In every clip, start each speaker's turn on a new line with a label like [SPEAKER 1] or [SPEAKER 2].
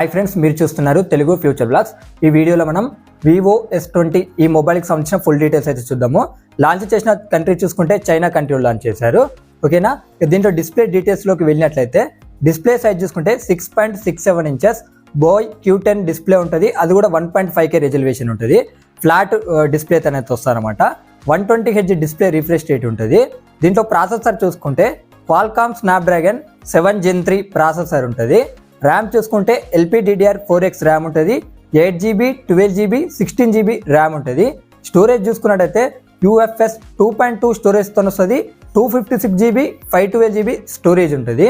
[SPEAKER 1] Hi friends, మీరు చూస్తున్నారు Telugu future blogs. ఈ వీడియోలో మనం వివో S20 ఈ మొబైల్కి సంబంధించిన ఫుల్ డీటెయిల్స్ అయితే చూద్దాము. లాంచ్ చేసిన కంట్రీ చూసుకుంటే చైనా కంట్రీలో లాంచ్ చేశారు. ఓకేనా, దీంట్లో డిస్ప్లే డీటెయిల్స్లోకి వెళ్ళినట్లయితే డిస్ప్లే సైజ్ చూసుకుంటే 6.67 ఇంచెస్ బోయ్ Q10 డిస్ప్లే ఉంటుంది. అది కూడా 1.5K రెజల్యూషన్ ఉంటుంది. ఫ్లాట్ డిస్ప్లే అనేది వస్తారనమాట. 120Hz డిస్ప్లే రిఫ్రెష్ రేట్ ఉంటుంది. దీంట్లో ప్రాసెసర్ చూసుకుంటే క్వాల్కామ్ స్నాప్డ్రాగన్ 7 Gen 3 ప్రాసెసర్ ఉంటుంది. ర్యామ్ చూసుకుంటే LPDDR4X ర్యామ్ ఉంటుంది. 8GB 12GB 16GB ర్యామ్ ఉంటుంది. స్టోరేజ్ చూసుకున్నట్టయితే UFS 2.2 స్టోరేజ్తో వస్తుంది. 256GB 512GB స్టోరేజ్ ఉంటుంది.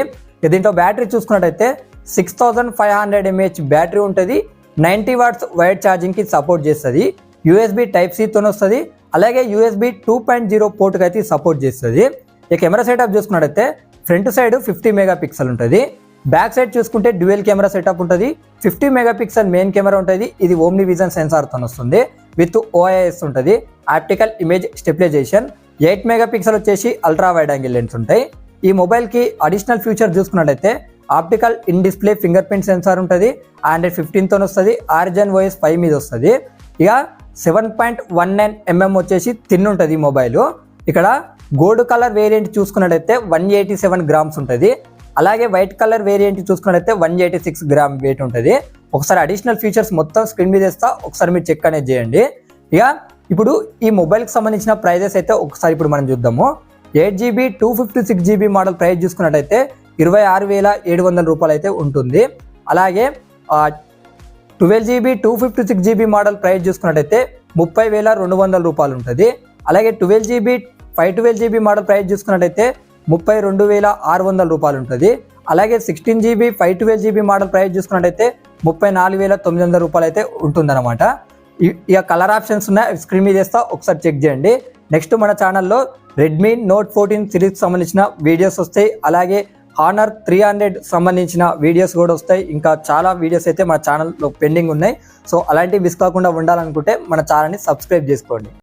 [SPEAKER 1] దీంట్లో బ్యాటరీ చూసుకున్నట్టయితే 6500 mAh బ్యాటరీ ఉంటుంది. 90 వాట్స్ వైడ్ ఛార్జింగ్కి సపోర్ట్ చేస్తుంది. USB Type-C వస్తుంది. అలాగే USB 2.0 పోర్ట్కి అయితే సపోర్ట్ చేస్తుంది. ఈ కెమెరా సెటప్ చూసుకున్నట్టయితే ఫ్రంట్ సైడ్ 50 మెగాపిక్సెల్ ఉంటుంది. బ్యాక్ సైడ్ చూసుకుంటే డ్యూయల్ కెమెరా సెటప్ ఉంటుంది. 50 మెగాపిక్సెల్ మెయిన్ కెమెరా ఉంటుంది. ఇది ఓమ్ని విజన్ సెన్సార్తో వస్తుంది. విత్ OIS ఉంటుంది. Optical image stabilization. 8 మెగాపిక్సెల్ వచ్చేసి అల్ట్రా వైడ్ యాంగిల్ లెన్స్ ఉంటాయి. ఈ మొబైల్కి అడిషనల్ ఫీచర్ చూసుకున్నట్టయితే optical in display fingerprint sensor ఉంటుంది. Android 15తో వస్తుంది. Origin OS 5 మీద వస్తుంది. ఇక 7.19mm వచ్చేసి థిన్ ఉంటుంది ఈ మొబైల్. ఇక్కడ గోల్డ్ కలర్ వేరియంట్ చూసుకున్నట్టయితే 187 గ్రామ్స్ ఉంటుంది. అలాగే వైట్ కలర్ వేరియంట్ చూసుకున్నట్టయితే 186 గ్రామ్ వెయిట్ ఉంటుంది. ఒకసారి అడిషనల్ ఫీచర్స్ మొత్తం స్క్రీన్ మీద వేస్తా, ఒకసారి మీరు చెక్ అనేది చేయండి. ఇక ఇప్పుడు ఈ మొబైల్కి సంబంధించిన ప్రైజెస్ అయితే ఒకసారి ఇప్పుడు మనం చూద్దాము. 8GB 256GB మోడల్ ప్రైస్ చూసుకున్నట్టయితే 26,700 రూపాయలు అయితే ఉంటుంది. అలాగే 12GB 256GB మోడల్ ప్రైస్ చూసుకున్నట్టయితే 30,200 రూపాయలు ఉంటుంది. అలాగే 12GB 512GB మోడల్ ప్రైస్ చూసుకున్నట్టయితే 32,600 రూపాయలు ఉంటుంది. అలాగే 16GB 512GB మోడల్ ప్రైస్ చూసుకున్నట్టయితే 34,900 రూపాయలు అయితే ఉంటుందన్నమాట. ఇక కలర్ ఆప్షన్స్ ఉన్నాయి, స్క్రీన్ మీద వేస్తా, ఒకసారి చెక్ చేయండి. నెక్స్ట్ మన ఛానల్లో రెడ్మీ నోట్ 14 సిరీస్ సంబంధించిన వీడియోస్ వస్తాయి. అలాగే Honor 300 సంబంధించిన వీడియోస్ కూడా వస్తాయి. ఇంకా చాలా వీడియోస్ అయితే మన ఛానల్లో పెండింగ్ ఉన్నాయి. సో అలాంటివి మిస్ కాకుండా ఉండాలనుకుంటే మన ఛానల్ని సబ్స్క్రైబ్ చేసుకోండి.